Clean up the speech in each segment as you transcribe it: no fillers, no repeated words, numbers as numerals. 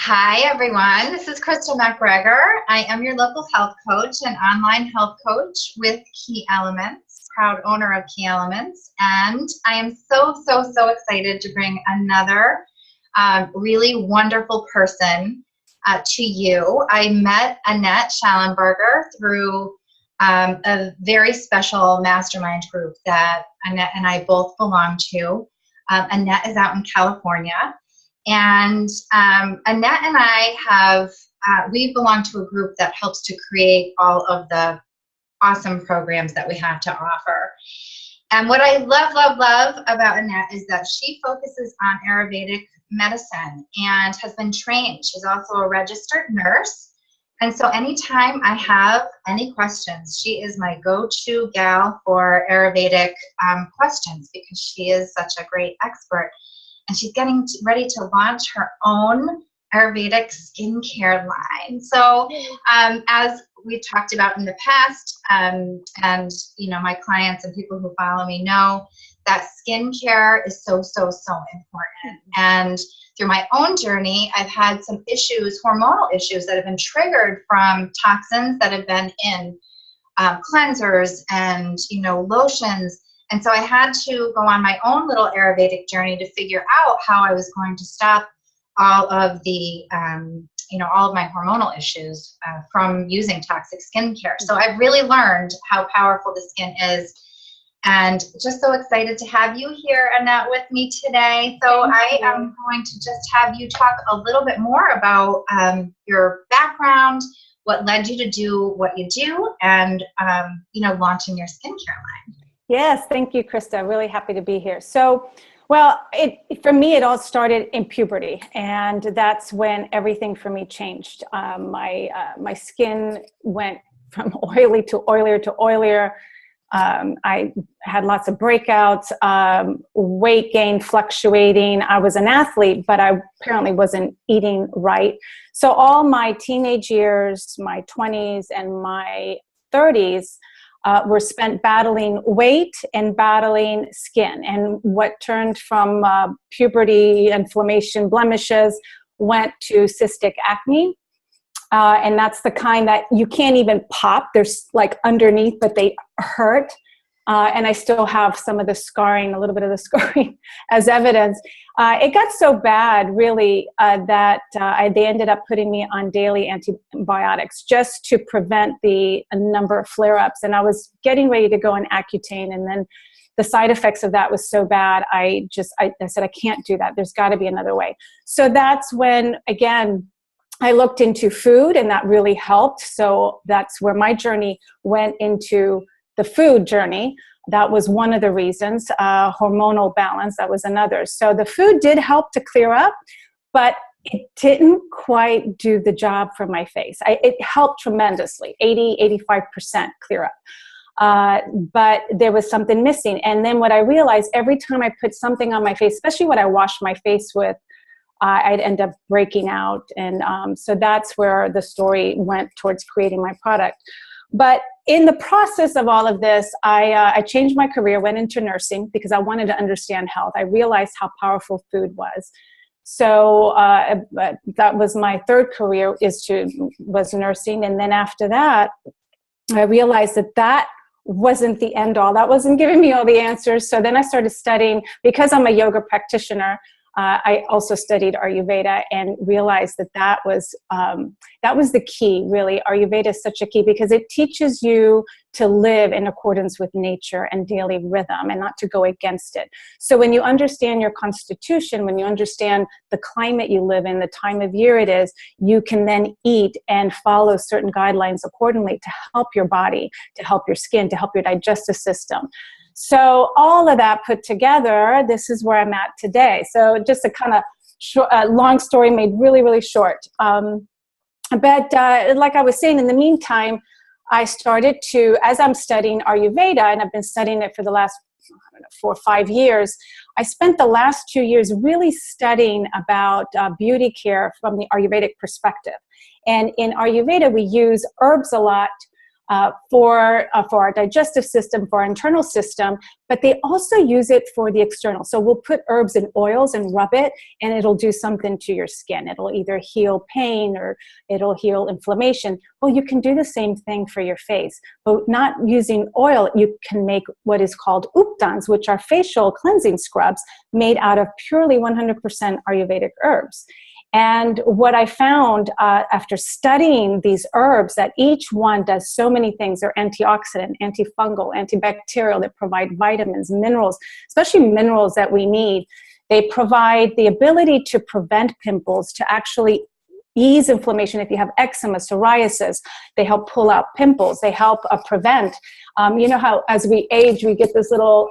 Hi, everyone. This is Krista McGregor. I am your local health coach and online health coach with Key Elements, proud owner of Key Elements. And I am so excited to bring another really wonderful person to you. I met Annette Shellenbarger through a very special mastermind group that Annette and I both belong to. Annette is out in California. And Annette and I have, we belong to a group that helps to create all of the awesome programs that we have to offer. And what I love about Annette is that she focuses on Ayurvedic medicine and has been trained. She's also a registered nurse. And so anytime I have any questions, she is my go-to gal for Ayurvedic questions because she is such a great expert. And she's getting ready to launch her own Ayurvedic skincare line. So as we've talked about in the past, and you know, my clients and people who follow me know that skincare is so important. And through my own journey, I've had some issues, hormonal issues that have been triggered from toxins that have been in cleansers and, you know, lotions. And so I had to go on my own little Ayurvedic journey to figure out how I was going to stop all of the, all of my hormonal issues from using toxic skincare. So I've really learned how powerful the skin is, and just so excited to have you here, Annette, with me today. So I am going to just have you talk a little bit more about your background, what led you to do what you do, and launching your skincare line. Yes, thank you, Krista. Really happy to be here. So, well, for me, it all started in puberty, and that's when everything for me changed. My skin went from oily to oilier to oilier. I had lots of breakouts, weight gain fluctuating. I was an athlete, but I apparently wasn't eating right. So all my teenage years, my 20s and my 30s, were spent battling weight and battling skin. And what turned from puberty, inflammation, blemishes, went to cystic acne. And that's the kind that you can't even pop. There's like underneath, but they hurt. And I still have some of the scarring, a little bit of the scarring as evidence. It got so bad, really, that they ended up putting me on daily antibiotics just to prevent the number of flare-ups. And I was getting ready to go on Accutane, and then the side effects of that was so bad, I said, I can't do that. There's got to be another way. So that's when, again, I looked into food, and that really helped. So that's where my journey went into the food journey. That was one of the reasons. Hormonal balance, that was another. So the food did help to clear up, but it didn't quite do the job for my face. It helped tremendously, 85% clear up. But there was something missing. And then what I realized, every time I put something on my face, especially what I washed my face with, I'd end up breaking out. And so that's where the story went towards creating my product. But in the process of all of this, I changed my career, went into nursing because I wanted to understand health. I realized how powerful food was. So that was my third career, was nursing. And then after that, I realized that wasn't the end all. That wasn't giving me all the answers. So then I started studying, because I'm a yoga practitioner. I also studied Ayurveda and realized that was the key, really. Ayurveda is such a key because it teaches you to live in accordance with nature and daily rhythm and not to go against it. So when you understand your constitution, when you understand the climate you live in, the time of year it is, you can then eat and follow certain guidelines accordingly to help your body, to help your skin, to help your digestive system. So all of that put together, this is where I'm at today. So just a kind of long story made really short. But like I was saying, in the meantime, I started to, as I'm studying Ayurveda, and I've been studying it for the last 4 or 5 years, I spent the last 2 years really studying about beauty care from the Ayurvedic perspective. And in Ayurveda, we use herbs a lot for our digestive system, for our internal system, but they also use it for the external. So we'll put herbs in oils and rub it, and it'll do something to your skin. It'll either heal pain or it'll heal inflammation. Well, you can do the same thing for your face, but not using oil. You can make what is called uptans, which are facial cleansing scrubs made out of purely 100% Ayurvedic herbs. And what I found after studying these herbs, that each one does so many things. They're antioxidant, antifungal, antibacterial, that provide vitamins, minerals, especially minerals that we need. They provide the ability to prevent pimples, to actually ease inflammation if you have eczema, psoriasis. They help pull out pimples. They help prevent. You know how as we age, we get this little,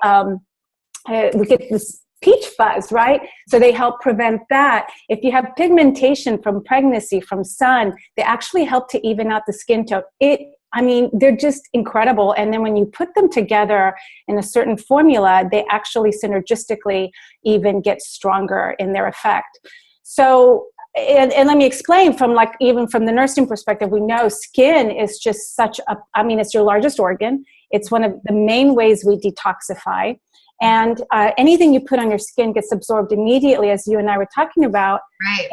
we get this peach fuzz, right? So they help prevent that. If you have pigmentation from pregnancy, from sun, they actually help to even out the skin tone. They're just incredible. And then when you put them together in a certain formula, they actually synergistically even get stronger in their effect. So, and let me explain even from the nursing perspective, we know skin is just it's your largest organ. It's one of the main ways we detoxify. And anything you put on your skin gets absorbed immediately, as you and I were talking about, right,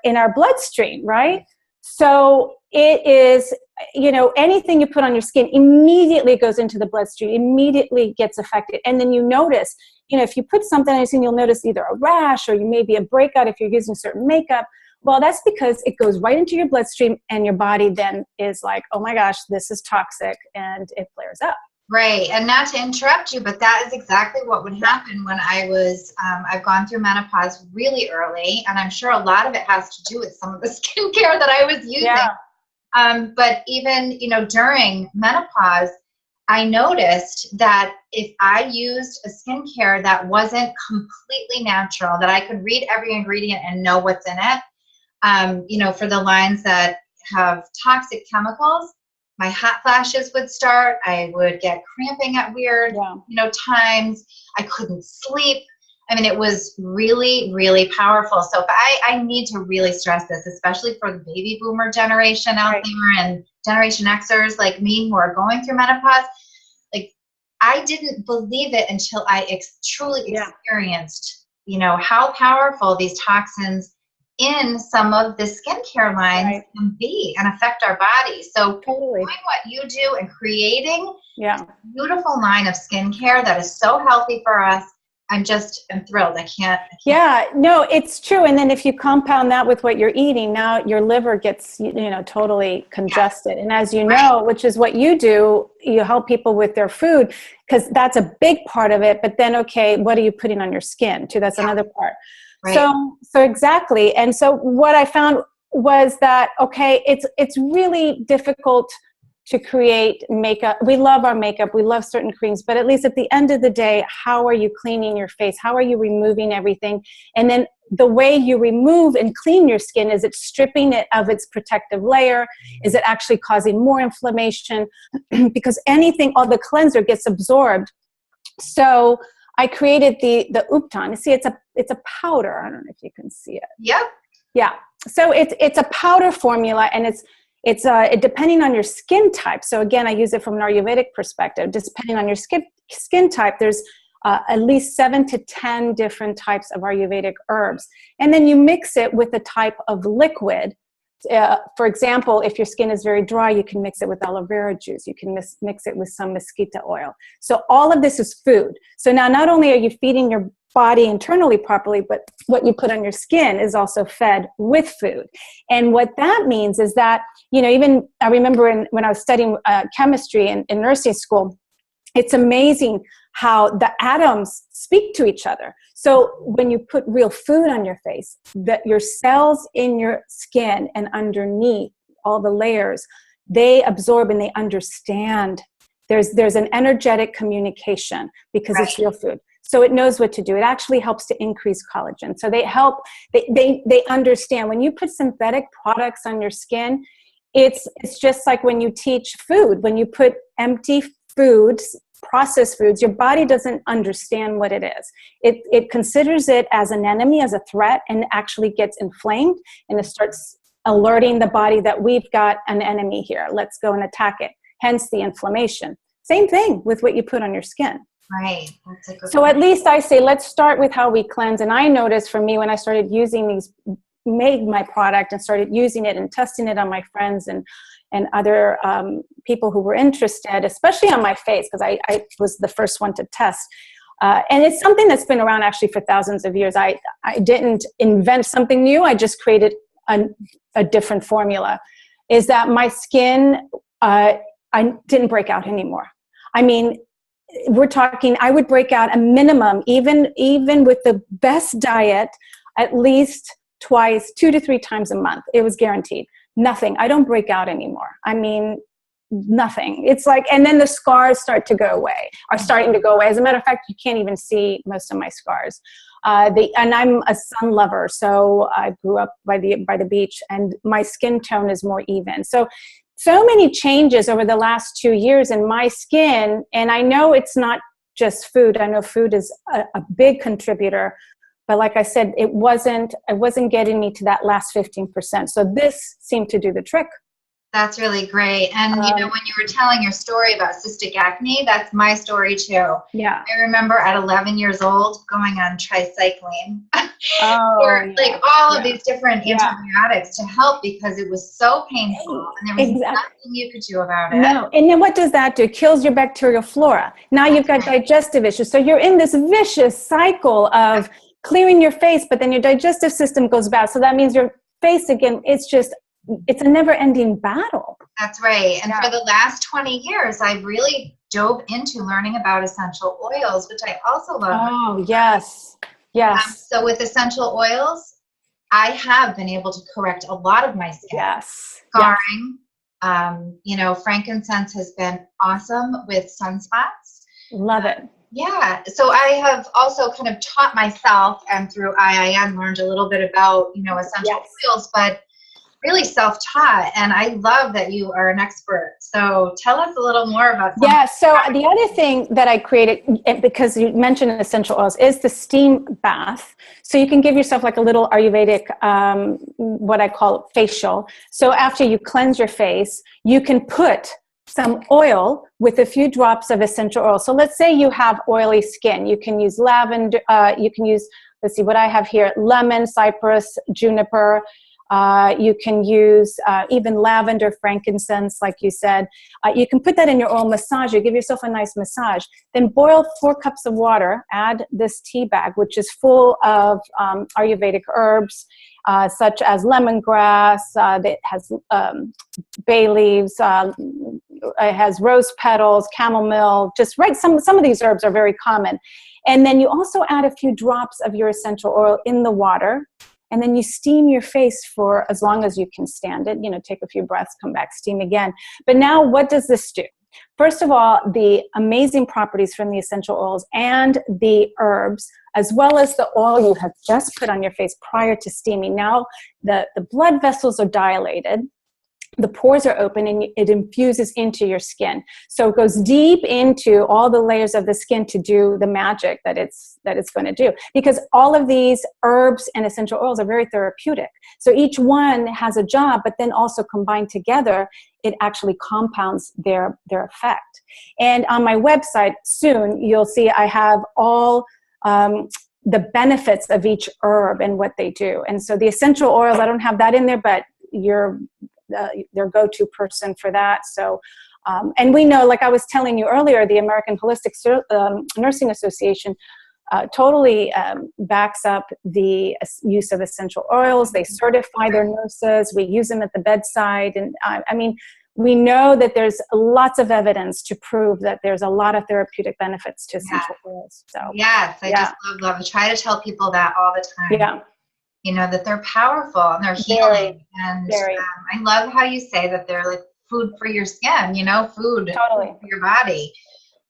in our bloodstream, right? So it is, anything you put on your skin immediately goes into the bloodstream, immediately gets affected. And then you notice, if you put something on your skin, you'll notice either a rash or maybe a breakout if you're using certain makeup. Well, that's because it goes right into your bloodstream, and your body then is like, oh my gosh, this is toxic, and it flares up. Right. And not to interrupt you, but that is exactly what would happen when I've gone through menopause really early. And I'm sure a lot of it has to do with some of the skincare that I was using. Yeah. But even, during menopause, I noticed that if I used a skincare that wasn't completely natural, that I could read every ingredient and know what's in it, for the lines that have toxic chemicals, my hot flashes would start. I would get cramping at weird, times. I couldn't sleep. It was really, really powerful. So if I need to really stress this, especially for the baby boomer generation out there and Generation Xers like me who are going through menopause, I didn't believe it until I truly experienced, how powerful these toxins in some of the skincare lines can be and affect our body. So doing what you do and creating a beautiful line of skincare that is so healthy for us, I'm thrilled. I can't. Yeah, no, it's true. And then if you compound that with what you're eating, now your liver gets, totally congested. And as you know, which is what you do, you help people with their food, because that's a big part of it. But then, what are you putting on your skin too? That's another part. Right. So exactly. And so what I found was that, it's really difficult to create makeup. We love our makeup. We love certain creams, but at least at the end of the day, how are you cleaning your face? How are you removing everything? And then the way you remove and clean your skin, is it stripping it of its protective layer? Is it actually causing more inflammation? Because all the cleanser gets absorbed. So I created the Upton. You see, it's a powder. I don't know if you can see it. Yep. Yeah. So it's a powder formula, and it's depending on your skin type. So again, I use it from an Ayurvedic perspective. Just depending on your skin type, there's at least 7 to 10 different types of Ayurvedic herbs, and then you mix it with a type of liquid. For example, if your skin is very dry, you can mix it with aloe vera juice. You can mix it with some mesquite oil. So all of this is food. So now not only are you feeding your body internally properly, but what you put on your skin is also fed with food. And what that means is that, even I remember when I was studying chemistry in nursing school, it's amazing how the atoms speak to each other. So when you put real food on your face, that your cells in your skin and underneath all the layers, they absorb and they understand. There's an energetic communication because it's real food. So it knows what to do. It actually helps to increase collagen. So they understand. When you put synthetic products on your skin, it's just like when you teach food. When you put empty foods, processed foods, your body doesn't understand what it is. It considers it as an enemy, as a threat, and actually gets inflamed, and it starts alerting the body that we've got an enemy here. Let's go and attack it. hence the inflammation. Same thing with what you put on your skin. Right. That's a good So point. at least I say, let's start with how we cleanse. And I noticed for me when I started using these, made my product and started using it and testing it on my friends and other people who were interested, especially on my face, because I was the first one to test. And it's something that's been around actually for thousands of years. I didn't invent something new. I just created a different formula. Is that my skin, I didn't break out anymore. I mean, we're talking, I would break out a minimum, even with the best diet, at least twice, 2 to 3 times a month. It was guaranteed. Nothing. I don't break out anymore. I mean, nothing. It's like, and then the scars are starting to go away. As a matter of fact, you can't even see most of my scars. And I'm a sun lover, so I grew up by the beach, and my skin tone is more even. So many changes over the last 2 years in my skin, and I know it's not just food. I know food is a big contributor, but like I said, it wasn't getting me to that last 15%. So this seemed to do the trick. That's really great. And when you were telling your story about cystic acne, that's my story too. Yeah. I remember at 11 years old going on tricycling or like all of these different antibiotics to help because it was so painful and there was nothing you could do about it. No. And then what does that do? It kills your bacterial flora. Now you've got digestive issues. So you're in this vicious cycle of clearing your face, but then your digestive system goes bad. So that means your face again, it's a never-ending battle. That's right. And for the last 20 years, I've really dove into learning about essential oils, which I also love. Oh, yes. Yes. So with essential oils, I have been able to correct a lot of my skin. Yes. Scarring. Frankincense has been awesome with sunspots. Love it. Yeah. So I have also kind of taught myself and through IIN learned a little bit about, essential oils, but really self-taught, and I love that you are an expert. So tell us a little more about something. Yeah, so the other thing that I created, because you mentioned essential oils, is the steam bath. So you can give yourself like a little Ayurvedic, what I call facial. So after you cleanse your face, you can put some oil with a few drops of essential oil. So let's say you have oily skin. You can use lavender, you can use, let's see what I have here, lemon, cypress, juniper. You can use even lavender, frankincense, like you said. You can put that in your oil massager. Give yourself a nice massage. Then boil 4 cups of water. Add this tea bag, which is full of Ayurvedic herbs, such as lemongrass. That has bay leaves. It has rose petals, chamomile. Just right. Some of these herbs are very common. And then you also add a few drops of your essential oil in the water. And then you steam your face for as long as you can stand it. Take a few breaths, come back, steam again. But now what does this do? First of all, the amazing properties from the essential oils and the herbs, as well as the oil you have just put on your face prior to steaming. Now the blood vessels are dilated. The pores are open and it infuses into your skin. So it goes deep into all the layers of the skin to do the magic that it's going to do. Because all of these herbs and essential oils are very therapeutic. So each one has a job, but then also combined together, it actually compounds their effect. And on my website soon, you'll see I have all the benefits of each herb and what they do. And so the essential oils, I don't have that in there, but you're their go-to person for that. So, and we know, like I was telling you earlier, the American Holistic Nursing Association totally backs up the use of essential oils. They certify their nurses. We use them at the bedside. And I mean, we know that there's lots of evidence to prove that there's a lot of therapeutic benefits to essential oils. So yes, I just love. I try to tell people that all the time. Yeah. That they're powerful and they're healing. And I love how you say that they're like food for your skin, food for your body.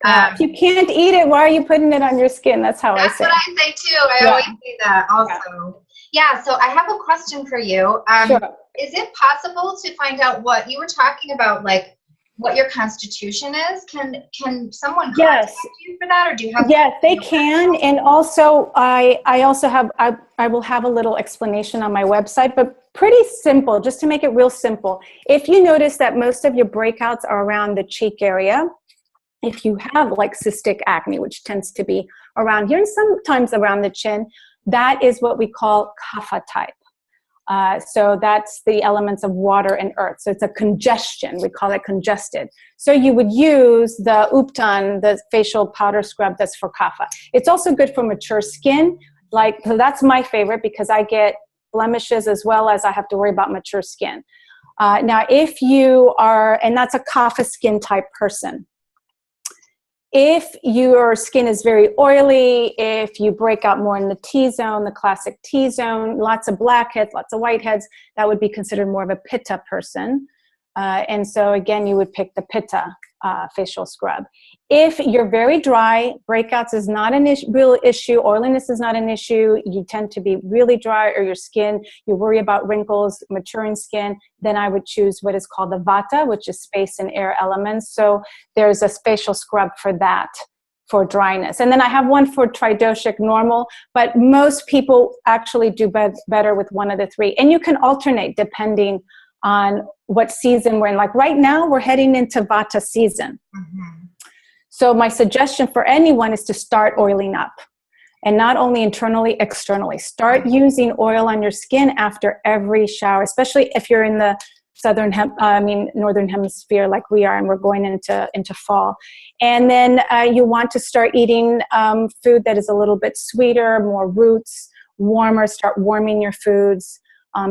If you can't eat it, why are you putting it on your skin? That's how I say. That's what I say too. I always say that also. Yeah, so I have a question for you. Sure. Is it possible to find out what you were talking about, like what your constitution is? Can someone contact you for that, or do you have? Yes, they can. And also, I will have a little explanation on my website. But Pretty simple, just to make it real simple. If you notice that most of your breakouts are around the cheek area, if you have like cystic acne, which tends to be around here and sometimes around the chin, that is what we call kapha type. So that's the elements of water and earth. So it's a congestion. We call it congested. So you would use the Upton, the facial powder scrub that's for kapha. It's also good for mature skin. So that's my favorite because I get blemishes as well as I have to worry about mature skin. Now, if you are, and that's a kapha skin type person. If your skin is very oily, if you break out more in the T-zone, the classic T-zone, lots of blackheads, lots of whiteheads, that would be considered more of a Pitta person. And so again, you would pick the Pitta facial scrub. If you're very dry, breakouts is not an real issue, oiliness is not an issue, you tend to be really dry, or your skin, you worry about wrinkles, maturing skin, then I would choose what is called the Vata, which is space and air elements. So there's a facial scrub for that, for dryness. And then I have one for tridoshic normal, but most people actually do better with one of the three. And you can alternate depending on what season we're in. Like right now, we're heading into Vata season. Mm-hmm. So my suggestion for anyone is to start oiling up. And not only internally, externally. Start using oil on your skin after every shower, especially if you're in the northern hemisphere like we are, and we're going into fall. And then you want to start eating food that is a little bit sweeter, more roots, warmer. Start warming your foods.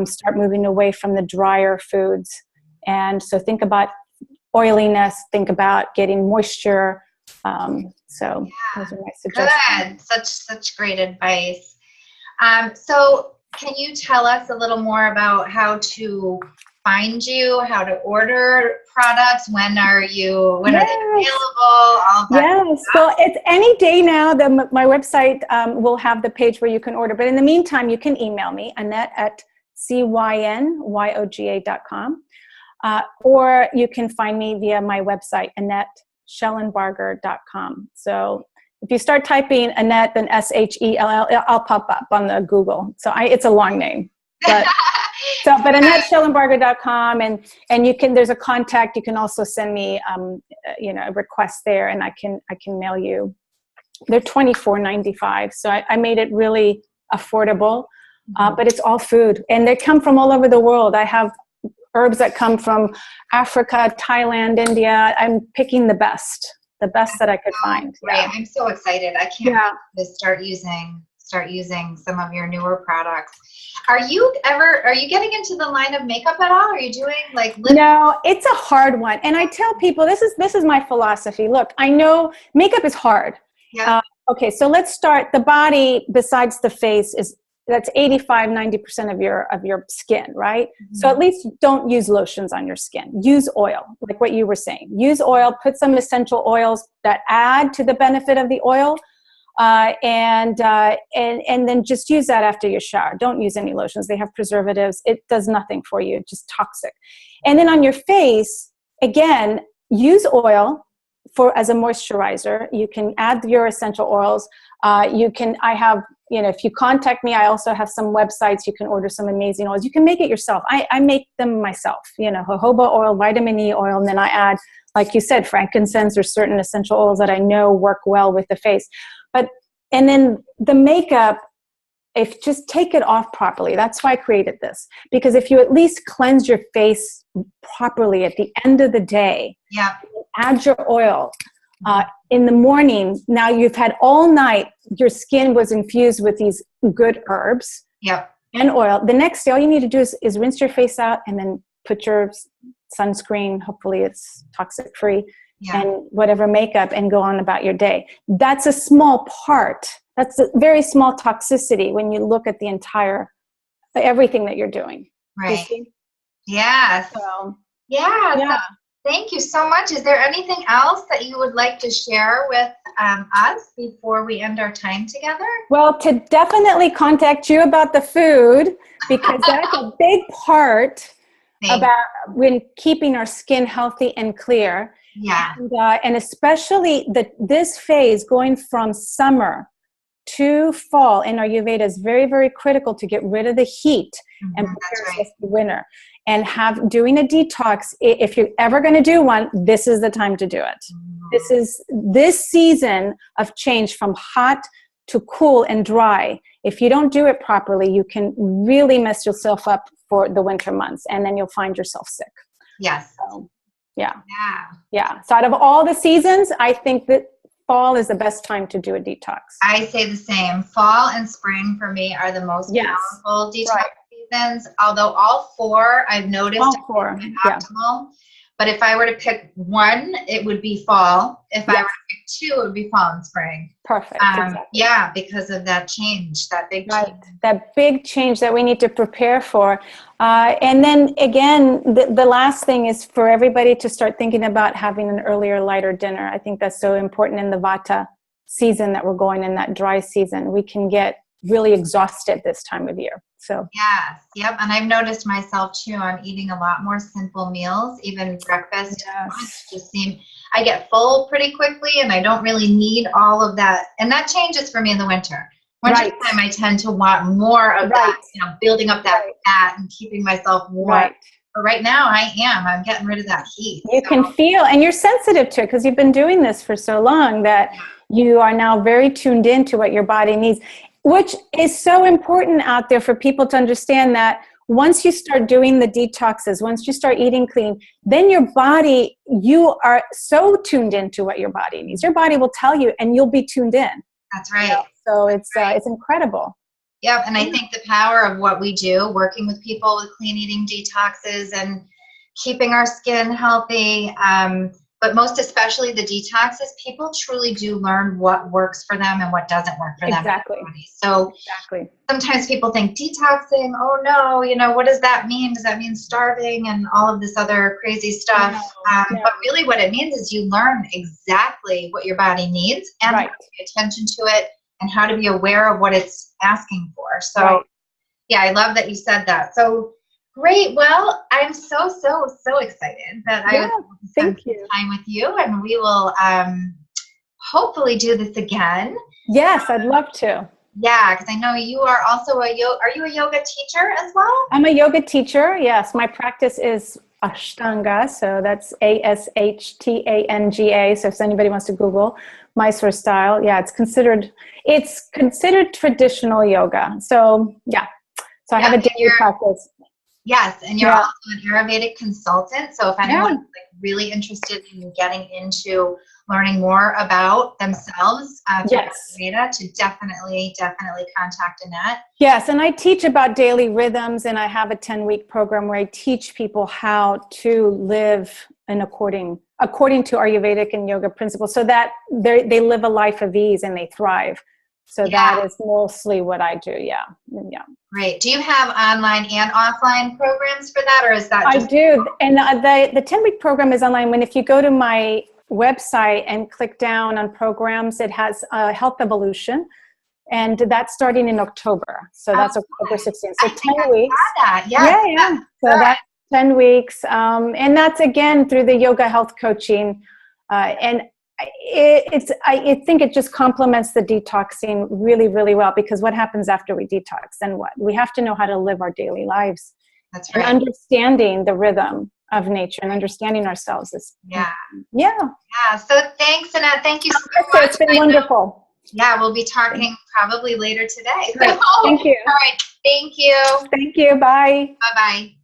Start moving away from the drier foods. And so think about oiliness, think about getting moisture. So those are my suggestions. Good. Such great advice. So can you tell us a little more about how to find you, how to order products? When are they available? All of that. Yes. Well, it's any day now. My website will have the page where you can order. But in the meantime, you can email me, Annette at cynyoga.com. Or you can find me via my website, Annette. Shellenbarger.com. So if you start typing Annette, then Shell, I'll pop up on the Google. So it's a long name, but but AnnetteShellenbarger.com, and you can. There's a contact. You can also send me a request there, and I can mail you. They're $24.95. So I made it really affordable, but it's all food, and they come from all over the world. I have herbs that come from Africa, Thailand, India. I'm picking the best that I could find. Right. Yeah. I'm so excited. I can't wait to start using some of your newer products. Are you getting into the line of makeup at all? Are you doing like lip? No, it's a hard one. And I tell people, this is my philosophy. Look, I know makeup is hard. Yeah. Okay. So let's start. The body, besides the face, that's 85-90% of your skin, right? Mm-hmm. So at least don't use lotions on your skin. Use oil, like what you were saying. Use oil, put some essential oils that add to the benefit of the oil, and then just use that after your shower. Don't use any lotions. They have preservatives. It does nothing for you, just toxic. And then on your face, again, use oil as a moisturizer. You can add your essential oils. If you contact me, I also have some websites. You can order some amazing oils. You can make it yourself. I make them myself, jojoba oil, vitamin E oil, and then I add, like you said, frankincense or certain essential oils that I know work well with the face. And then the makeup, just take it off properly. That's why I created this. Because if you at least cleanse your face properly at the end of the day, add your oil. In the morning, now you've had all night, your skin was infused with these good herbs and oil. The next day, all you need to do is rinse your face out and then put your sunscreen, hopefully it's toxic free, and whatever makeup, and go on about your day. That's a small part. That's a very small toxicity when you look at everything that you're doing. Right. Yeah. So, yeah. Thank you so much. Is there anything else that you would like to share with us before we end our time together? Well, to definitely contact you about the food, because that's a big part about when keeping our skin healthy and clear. Yeah. And especially this phase going from summer to fall in Ayurveda is very, very critical to get rid of the heat and prepare ourselves for winter. And doing a detox, if you're ever going to do one, this is the time to do it. This season of change from hot to cool and dry. If you don't do it properly, you can really mess yourself up for the winter months, and then you'll find yourself sick. Yes. So, yeah. So out of all the seasons, I think that fall is the best time to do a detox. I say the same. Fall and spring for me are the most powerful detox seasons. Although all four I've noticed are optimal. But if I were to pick one, it would be fall. If I were to pick two, it would be fall and spring. Perfect. Exactly. Yeah, because of that change, that big change. That big change that we need to prepare for. And then again, the last thing is for everybody to start thinking about having an earlier, lighter dinner. I think that's so important in the Vata season that we're going in, that dry season. We can get really exhausted this time of year. So yes, yep. And I've noticed myself too, I'm eating a lot more simple meals, even breakfast. I get full pretty quickly, and I don't really need all of that. And that changes for me in the winter. Winter time, I tend to want more of that, building up that fat and keeping myself warm. But right now I'm getting rid of that heat. You can feel, and you're sensitive to it because you've been doing this for so long that you are now very tuned into what your body needs. Which is so important out there for people to understand that once you start doing the detoxes, once you start eating clean, then your body, you are so tuned into what your body needs. Your body will tell you, and you'll be tuned in. That's right. So it's incredible. Yep, and I think the power of what we do, working with people with clean eating detoxes and keeping our skin healthy, but most especially the detoxes, people truly do learn what works for them and what doesn't work for them. Exactly. So sometimes people think detoxing, oh no, what does that mean? Does that mean starving and all of this other crazy stuff? But really what it means is you learn exactly what your body needs and how to pay attention to it and how to be aware of what it's asking for. So yeah, I love that you said that. So great. Well, I'm so excited that I was spend some time with you, and we will hopefully do this again. Yes, I'd love to. Yeah, because I know you are also are you a yoga teacher as well? I'm a yoga teacher. Yes, my practice is Ashtanga, so that's Ashtanga. So if anybody wants to Google Mysore style, it's considered traditional yoga. So so I have a daily practice. Yes, and you're also an Ayurvedic consultant. So if anyone's really interested in getting into learning more about themselves through Ayurveda, to definitely contact Annette. Yes, and I teach about daily rhythms, and I have a 10-week program where I teach people how to live according to Ayurvedic and yoga principles, so that they live a life of ease and they thrive. So that is mostly what I do. Yeah. Great. Do you have online and offline programs for that, or is that just... I do. And the 10-week program is online. If you go to my website and click down on programs, it has Health Evolution, and that's starting in October. So that's October 16th. So 10 weeks. Yeah. So that's 10 weeks. And that's, again, through the yoga health coaching. And I think it just complements the detoxing really, really well, because what happens after we detox? Then what? We have to know how to live our daily lives. That's right. And understanding the rhythm of nature and understanding ourselves is So thanks, Annette. Thank you so much. It's been wonderful. Yeah, we'll be talking probably later today. Thank you. All right. Thank you. Thank you. Bye. Bye-bye.